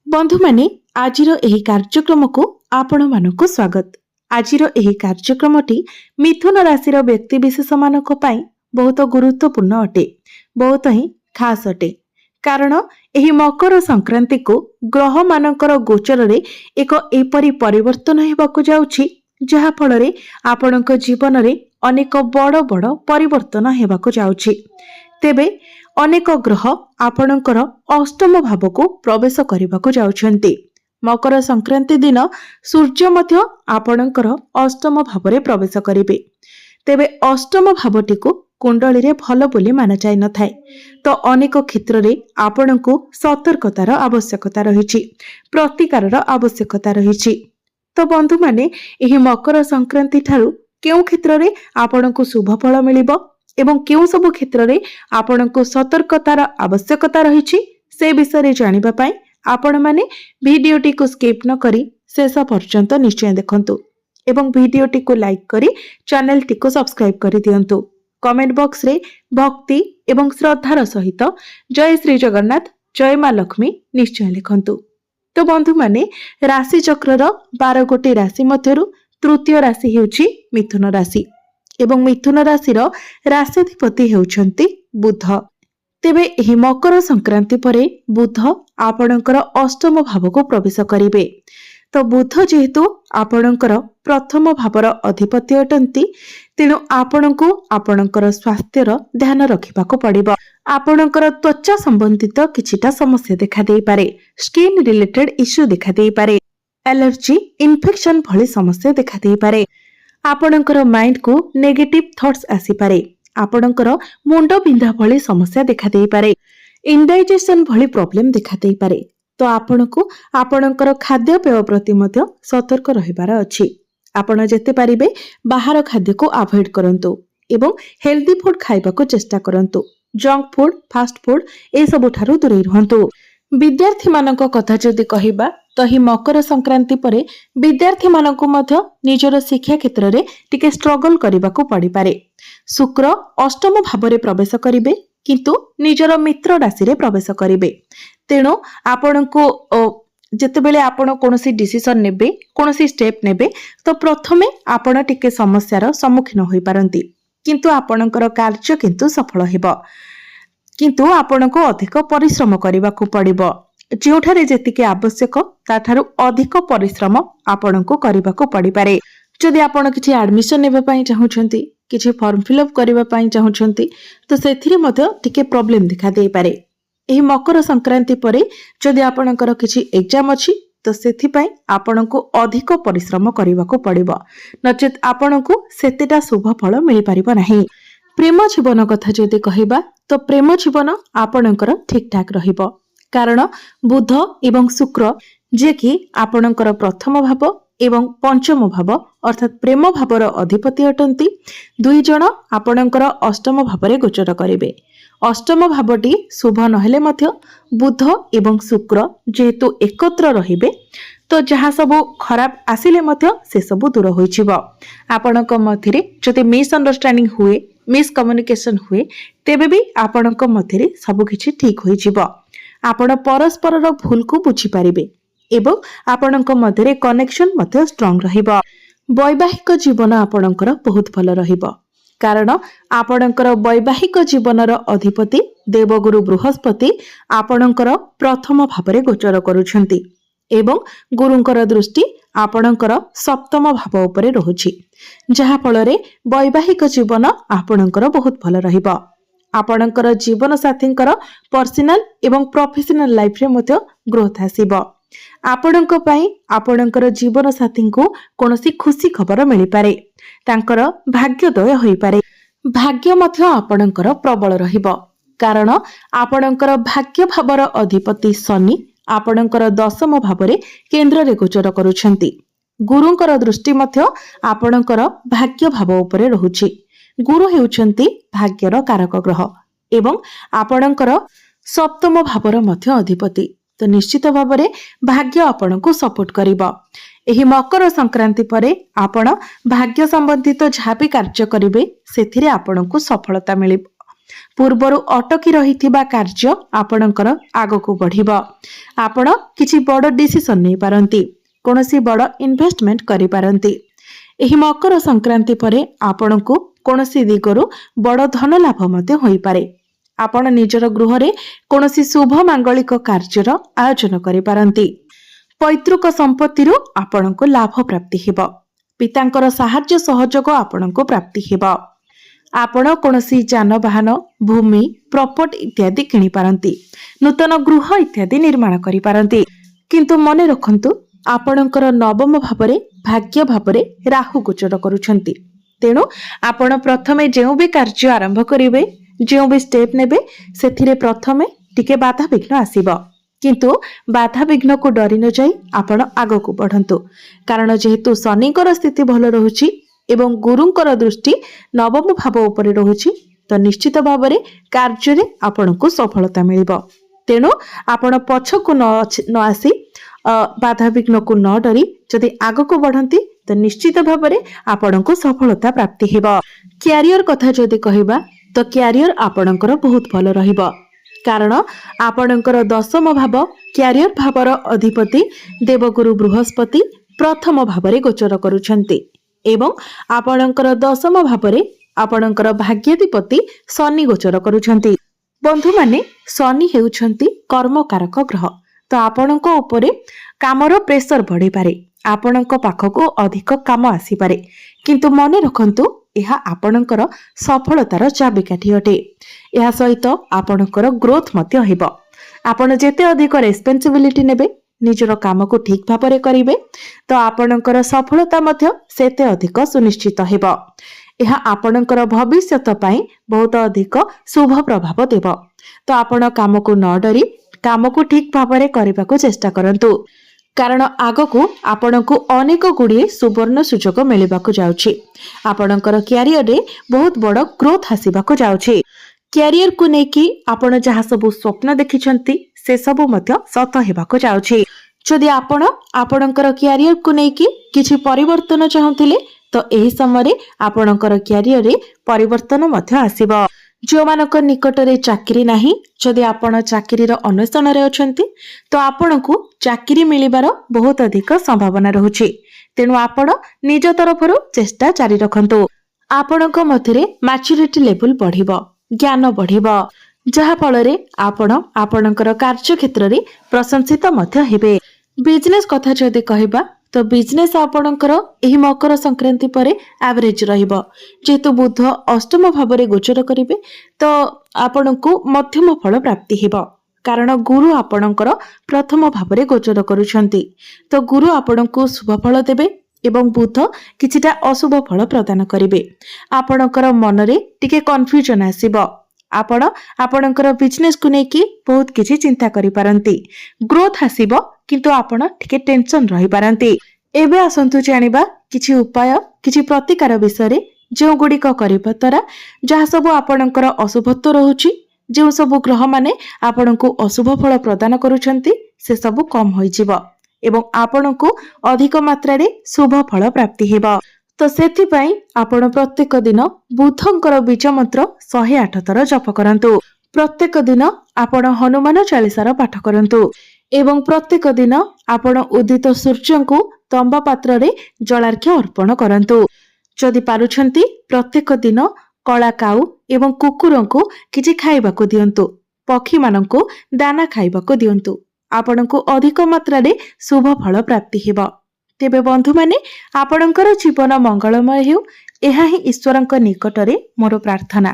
बंधु माने आजिर एही कार्यक्रम को आपण मानक स्वागत। आजिर एही कार्यक्रमटी मिथुन राशि व्यक्ति विशेष मानक पई बहुत गुरुत्वपूर्ण अटे, बहुत ही खास अटे। कारण एही मकर संक्रांति को ग्रह मानकर गोचर रे एक एपरी परिवर्तन हेबाकु जाउछि जहा फल रे आपणक जीवन रे अनेक बड़ बड़ परिवर्तन हेबाकु जाउछि। तेबे अनेक ग्रह आपणकर अष्टम भाव को प्रवेश करने जाउछन्ति। मकर संक्रांति दिन सूर्य मध्य आपणकर अष्टम भाव रे प्रवेश करिवे। तेबे अष्टम भावटी को कुंडली रे भल बोली माना जाय न थाए, तो अनेक क्षेत्र रे आपणको सतर्कतार आवश्यकता रहिछि, प्रतिकारर आवश्यकता रहिछि। तो बंधु माने एही मकर संक्रांति ठारू केउ क्षेत्र रे आपणको शुभ फल मिलिबो एवं केउ सब क्षेत्र रे आपणको सतर्कतार आवश्यकता रहिछि से विषय रे जानिबा पई आपण माने वीडियोटी को स्किप न करी शेष पर्यंत निश्चय देखंतु एवं वीडियोटी को लाइक करी चैनल टी को सब्सक्राइब करी दियंतु। कमेंट बॉक्स रे भक्ति एवं श्रद्धार सहित जय श्री जगन्नाथ जय मां लक्ष्मी निश्चय लिखंतु। तो बंधु माने राशि चक्रर 12 गोटी राशि मध्यरु तृतीय राशि हेउछि मिथुन राशि एवं मिथुन राशिर राशिधिपति हेउछन्ति बुध। तेबे एही मकर संक्रांति परे बुध आपणकर अष्टम भाव को प्रवेश करिवे। तो बुध जेहेतु आपणकर प्रथम भावर अधिपति अटंती, तेणु आपणको आपणकर स्वास्थ्यर ध्यान रखिबाको पड़िबो। आपणकर त्वचा संबंधित किछिटा समस्या देखा देई पारे, स्किन रिलेटेड इश्यू देखा देई पारे, एलर्जी इन्फेक्शन भली समस्या देखा देई पारे। आपणकर माइंड को नेगेटिव थॉट्स आसी पारे, आपणकर मुंड बिंधा भली समस्या देखा देई पारे, इंडाइजेशन भली प्रॉब्लम देखा देई पारे। तो आपणको आपणकर खाद्य पेय प्रति मध्य सतर्क रहिबार अछि। आपण जेते पारिबे बाहर खाद्य को अवॉइड करंतु एवं हेल्दी फूड खाइबा को चेष्टा करंतु। जंक फूड फास्ट फूड ए सब ठारू दूरे रहंतु। विद्यार्थी मानक कथा जदि कहिबा तो ही मकर संक्रांति परे विद्यार्थी मानक मध्य निजर शिक्षा क्षेत्र रे टिके स्ट्रगल करबा को पड़ी पारे। शुक्र अष्टम भाव रे प्रवेश करिवे किंतु निजर मित्र राशि रे प्रवेश करिवे। तेणु आपण को जेतेबेले आपण कोनोसी डिसीजन नेबे कोनोसी स्टेप नेबे तो प्रथमे आपण टिके समस्यार सम्मुखीन होई पारंती, किंतु आपणकर कार्य किंतु सफल हेबो। किंतु आपण को अधिक परिश्रम करबा को पड़िबो। जोठारे जेतिके आवश्यक ताठारु अधिक परिश्रम आपण को करबा को पड़ी पारे। जदि आपण किछि एडमिशन नेबा पई चाहुछंती, किछि फॉर्म फिल अप करबा पई चाहुछंती, तो सेथिरे मध्ये टिके प्रॉब्लम दिखा देई पारे। एही मकर संक्रांति परे जदि आपणकर किछि एग्जाम अछि तो सेथि पई आपण को अधिक परिश्रम करबा को पड़िबो, नचेत आपण को सेतेटा शुभ फल मिलि परिबो नाही। प्रेम जीवन कथा जदि कहिबा तो प्रेम जीवन आपणकर ठीक ठाक रहिबो, कारण बुध एवं शुक्र जे कि आपणकर प्रथम भाव एवं पंचम भाव अर्थात प्रेम भावर अधिपति अटंती, दुई जण आपणकर अष्टम भाव रे गोचर करिवे। अष्टम भावटी शुभ नहेले मध्य बुध एवं शुक्र जेहेतु एकत्र रहिबे तो जहाँ सब खराब आसिले मध्य से सब दूर होइछिबो। आपणक मध्यरे जदि मिसअंडरस्टैंडिंग हुए मिसकम्युनिकेशन हुए तेबे भी आपणक मध्यरे सब किछि ठीक होइछिबो। आपण परस्परर भूल को बुझी पारिबे एवं आपणक मध्यरे कनेक्शन मध्य स्ट्रांग रहिबो। वैवाहिक जीवन आपणकर बहुत भल रहिबो, कारण आपणकर वैवाहिक जीवनर अधिपति देवगुरु बृहस्पति आपणकर प्रथम भाव रे गोचर करूछंती एवं गुरुंकर दृष्टि आपणकर सप्तम भाव उपरे रहुछि, जहा फल रे वैवाहिक जीवन आपणकर बहुत भल रहिबो। आपणकर जीवन साथींकर पर्सनल एवं प्रोफेशनल लाइफ रे मध्य ग्रोथ आसीबो। आपणक पई आपणकर जीवन साथी को कोनोसी खुशी खबर मिलि पारे, तांकर भाग्योदय होई पारे। भाग्य मध्य आपणकर प्रबल रहिबो, कारण आपणकर भाग्य भावर अधिपति शनि आपणकर दशम भाव रे केंद्र रे गोचर करूछंती। गुरुंकर दृष्टि मध्य आपणकर भाग्य भाव उपरे रहुछि। गुरु हेउछंती भाग्यर कारक ग्रह एवं आपणकर सप्तम भावर मध्य अधिपति, तो निश्चित भाव रे भाग्य आपण को सपोर्ट करिबो। एही मकर संक्रांति परे आपण भाग्य संबंधित जहाँ भी कार्य करिवे सेथिरे आपण को सफलता मिलिबो। ପୂର୍ବରୁ ଅଟକି ରହିଥିବା କାର୍ଯ୍ୟ ଆପଣଙ୍କର ଆଗକୁ ବଢ଼ିବ। ଆପଣ କିଛି ବଡ଼ ଡିସିସନ୍ ନେଇପାରନ୍ତି, କୌଣସି ବଡ଼ ଇନଭେଷ୍ଟମେଣ୍ଟ କରିପାରନ୍ତି। ଏହି ମକର ସଂକ୍ରାନ୍ତି ପରେ ଆପଣଙ୍କୁ କୌଣସି ଦିଗରୁ ବଡ଼ ଧନ ଲାଭ ମଧ୍ୟ ହୋଇପାରେ। ଆପଣ ନିଜର ଗୃହରେ କୌଣସି ଶୁଭ ମାଙ୍ଗଳିକ କାର୍ଯ୍ୟର ଆୟୋଜନ କରିପାରନ୍ତି। ପୈତୃକ ସମ୍ପତ୍ତିରୁ ଆପଣଙ୍କୁ ଲାଭ ପ୍ରାପ୍ତି ହେବ। ପିତାଙ୍କର ସାହାଯ୍ୟ ସହଯୋଗ ଆପଣଙ୍କୁ ପ୍ରାପ୍ତି ହେବ। ଆପଣ କୌଣସି ଯାନବାହନ, ଭୂମି, ପ୍ରପର୍ଟି ଇତ୍ୟାଦି କିଣିପାରନ୍ତି। ନୂତନ ଗୃହ ଇତ୍ୟାଦି ନିର୍ମାଣ କରିପାରନ୍ତି। କିନ୍ତୁ ମନେ ରଖନ୍ତୁ, ଆପଣଙ୍କର ନବମ ଭାବରେ ଭାଗ୍ୟ ଭାବରେ ରାହୁ ଗୋଚର କରୁଛନ୍ତି। ତେଣୁ ଆପଣ ପ୍ରଥମେ ଯେଉଁ ବି କାର୍ଯ୍ୟ ଆରମ୍ଭ କରିବେ, ଯେଉଁ ବି ଷ୍ଟେପ୍ ନେବେ, ସେଥିରେ ପ୍ରଥମେ ଟିକେ ବାଧାବିଘ୍ନ ଆସିବ। କିନ୍ତୁ ବାଧାବିଘ୍ନକୁ ଡରି ନ ଯାଇ ଆପଣ ଆଗକୁ ବଢ଼ନ୍ତୁ। କାରଣ ଯେହେତୁ ଶନିଙ୍କର ସ୍ଥିତି ଭଲ ରହୁଛି ଏବଂ ଗୁରୁଙ୍କର ଦୃଷ୍ଟି ନବମ ଭାବ ଉପରେ ରହୁଛି, ତ ନିଶ୍ଚିତ ଭାବରେ କାର୍ଯ୍ୟରେ ଆପଣଙ୍କୁ ସଫଳତା ମିଳିବ। ତେଣୁ ଆପଣ ପଛକୁ ନ ଆସି ବାଧାବିଘ୍ନକୁ ନ ଡରି ଯଦି ଆଗକୁ ବଢ଼ନ୍ତି, ତ ନିଶ୍ଚିତ ଭାବରେ ଆପଣଙ୍କୁ ସଫଳତା ପ୍ରାପ୍ତି ହେବ। କ୍ୟାରିୟର କଥା ଯଦି କହିବା, ତ କ୍ୟାରିୟର ଆପଣଙ୍କର ବହୁତ ଭଲ ରହିବ। କାରଣ ଆପଣଙ୍କର ଦଶମ ଭାବ କ୍ୟାରିୟର ଭାବର ଅଧିପତି ଦେବଗୁରୁ ବୃହସ୍ପତି ପ୍ରଥମ ଭାବରେ ଗୋଚର କରୁଛନ୍ତି ଏବଂ ଆପଣଙ୍କର ଦଶମ ଭାବରେ ଆପଣଙ୍କର ଭାଗ୍ୟାଧିପତି ଶନି ଗୋଚର କରୁଛନ୍ତି। ବନ୍ଧୁମାନେ, ଶନି ହେଉଛନ୍ତି କର୍ମକାରକ ଗ୍ରହ। ତ ଆପଣଙ୍କ ଉପରେ କାମର ପ୍ରେସର ବଢ଼ିପାରେ, ଆପଣଙ୍କ ପାଖକୁ ଅଧିକ କାମ ଆସିପାରେ। କିନ୍ତୁ ମନେ ରଖନ୍ତୁ, ଏହା ଆପଣଙ୍କର ସଫଳତାର ଚାବିକାଠି ଅଟେ। ଏହା ସହିତ ଆପଣଙ୍କର ଗ୍ରୋଥ ମଧ୍ୟ ହେବ। ଆପଣ ଯେତେ ଅଧିକ ରେସ୍ପନ୍ସିବିଲିଟି ନେବେ, ନିଜର କାମକୁ ଠିକ୍ ଭାବରେ କରିବେ, ତ ଆପଣଙ୍କର ସଫଳତା ମଧ୍ୟ ସେତେ ଅଧିକ ସୁନିଶ୍ଚିତ ହେବ। ଏହା ଆପଣଙ୍କର ଭବିଷ୍ୟତ ପାଇଁ ବହୁତ ଅଧିକ ଶୁଭ ପ୍ରଭାବ ଦେବ। ତ ଆପଣ କାମକୁ ନ ଡରି କାମକୁ ଠିକ୍ ଭାବରେ କରିବାକୁ ଚେଷ୍ଟା କରନ୍ତୁ। କାରଣ ଆଗକୁ ଆପଣଙ୍କୁ ଅନେକ ଗୁଡ଼ିଏ ସୁବର୍ଣ୍ଣ ସୁଯୋଗ ମିଳିବାକୁ ଯାଉଛି। ଆପଣଙ୍କର କ୍ୟାରିୟରରେ ବହୁତ ବଡ଼ ଗ୍ରୋଥ ଆସିବାକୁ ଯାଉଛି। କ୍ୟାରିୟରକୁ ନେଇକି ଆପଣ ଯାହା ସବୁ ସ୍ୱପ୍ନ ଦେଖିଛନ୍ତି, ସେସବୁ ମଧ୍ୟ ସତ ହେବାକୁ ଯାଉଛି। ଯଦି ଆପଣ ଆପଣଙ୍କର କ୍ୟାରିୟରକୁ ନେଇକି କିଛି ପରିବର୍ତ୍ତନ ଚାହୁଁଥିଲେ, ତ ଏହି ସମୟରେ ଆପଣଙ୍କର କ୍ୟାରିୟରରେ ପରିବର୍ତ୍ତନ ମଧ୍ୟ ଆସିବ। ଯେଉଁମାନଙ୍କ ନିକଟରେ ଚାକିରି ନାହିଁ, ଯଦି ଆପଣ ଚାକିରିର ଅନ୍ୱେଷଣରେ ଅଛନ୍ତି, ତ ଆପଣଙ୍କୁ ଚାକିରି ମିଳିବାର ବହୁତ ଅଧିକ ସମ୍ଭାବନା ରହୁଛି। ତେଣୁ ଆପଣ ନିଜ ତରଫରୁ ଚେଷ୍ଟା ଜାରି ରଖନ୍ତୁ। ଆପଣଙ୍କ ମଧ୍ୟରେ ମ୍ୟାଚୁରିଟି ଲେଭେଲ ବଢ଼ିବ, ଜ୍ଞାନ ବଢ଼ିବ, ଯାହାଫଳରେ ଆପଣ ଆପଣଙ୍କର କାର୍ଯ୍ୟକ୍ଷେତ୍ରରେ ପ୍ରଶଂସିତ ମଧ୍ୟ ହେବେ। ବିଜନେସ୍ କଥା ଯଦି କହିବା, ତ ବିଜନେସ୍ ଆପଣଙ୍କର ଏହି ମକର ସଂକ୍ରାନ୍ତି ପରେ ଆଭରେଜ ରହିବ। ଯେହେତୁ ବୁଧ ଅଷ୍ଟମ ଭାବରେ ଗୋଚର କରିବେ, ତ ଆପଣଙ୍କୁ ମଧ୍ୟମ ଫଳ ପ୍ରାପ୍ତି ହେବ। କାରଣ ଗୁରୁ ଆପଣଙ୍କର ପ୍ରଥମ ଭାବରେ ଗୋଚର କରୁଛନ୍ତି। ତ ଗୁରୁ ଆପଣଙ୍କୁ ଶୁଭ ଫଳ ଦେବେ ଏବଂ ବୁଧ କିଛିଟା ଅଶୁଭ ଫଳ ପ୍ରଦାନ କରିବେ। ଆପଣଙ୍କର ମନରେ ଟିକେ କନଫ୍ୟୁଜନ ଆସିବ। ଆପଣ ଆପଣଙ୍କର ବିଜନେସକୁ ନେଇକି ବହୁତ କିଛି ଚିନ୍ତା କରିପାରନ୍ତି। ଗ୍ରୋଥ ଆସିବ, କିନ୍ତୁ ଆପଣ ଟିକେ ଟେନସନ ରହିପାରନ୍ତି। ଏବେ ଆସନ୍ତୁ ଜାଣିବା କିଛି ଉପାୟ, କିଛି ପ୍ରତିକାର ବିଷୟରେ, ଯେଉଁଗୁଡ଼ିକ କରିବା ଦ୍ୱାରା ଯାହା ସବୁ ଆପଣଙ୍କର ଅଶୁଭତ୍ୱ ରହୁଛି, ଯେଉଁ ସବୁ ଗ୍ରହମାନେ ଆପଣଙ୍କୁ ଅଶୁଭ ଫଳ ପ୍ରଦାନ କରୁଛନ୍ତି, ସେସବୁ କମ୍ ହୋଇଯିବ ଏବଂ ଆପଣଙ୍କୁ ଅଧିକ ମାତ୍ରାରେ ଶୁଭ ଫଳ ପ୍ରାପ୍ତି ହେବ। ତ ସେଥିପାଇଁ ଆପଣ ପ୍ରତ୍ୟେକ ଦିନ ବୁଧଙ୍କର ବୀଜ ମନ୍ତ୍ର 108 ଥର ଜପ କରନ୍ତୁ। ପ୍ରତ୍ୟେକ ଦିନ ଆପଣ ହନୁମାନ ଚାଳିଶାର ପାଠ କରନ୍ତୁ ଏବଂ ପ୍ରତ୍ୟେକ ଦିନ ଆପଣ ଉଦିତ ସୂର୍ଯ୍ୟଙ୍କୁ ତମ୍ବା ପାତ୍ରରେ ଜଳାର୍ଘ୍ୟ ଅର୍ପଣ କରନ୍ତୁ। ଯଦି ପାରୁଛନ୍ତି, ପ୍ରତ୍ୟେକ ଦିନ କଳା କାଉ ଏବଂ କୁକୁରଙ୍କୁ କିଛି ଖାଇବାକୁ ଦିଅନ୍ତୁ। ପକ୍ଷୀମାନଙ୍କୁ ଦାନା ଖାଇବାକୁ ଦିଅନ୍ତୁ। ଆପଣଙ୍କୁ ଅଧିକ ମାତ୍ରାରେ ଶୁଭ ଫଳ ପ୍ରାପ୍ତି ହେବ। ତେବେ ବନ୍ଧୁମାନେ, ଆପଣଙ୍କର ଜୀବନ ମଙ୍ଗଳମୟ ହେଉ, ଏହା ହିଁ ଈଶ୍ୱରଙ୍କ ନିକଟରେ ମୋର ପ୍ରାର୍ଥନା।